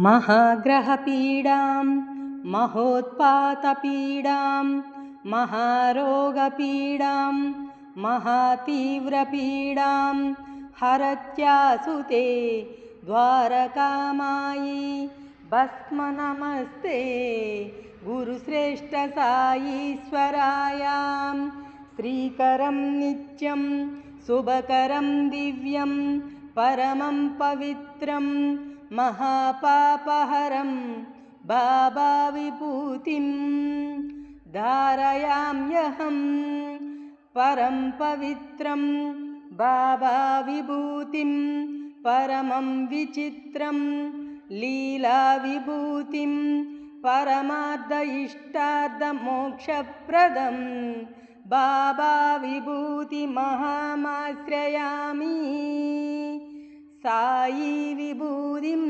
महाग्रहपीडां महोत्पातपीडां महारोगपीडां महातीव्रपीडां हरत्यासु ते द्वारकामायि भस्म नमस्ते गुरुश्रेष्ठसायीश्वरायां श्रीकरं नित्यं शुभकरं दिव्यं परमं पवित्रं महापापहरं बाबा विभूतिं धारयाम्यहं परं पवित्रं बाबा विभूतिं परमं विचित्रं लीला विभूतिं परमार्थ इष्टार्थमोक्षप्रदं बाबा विभूतिमहमाश्रयामि साई विभूतिं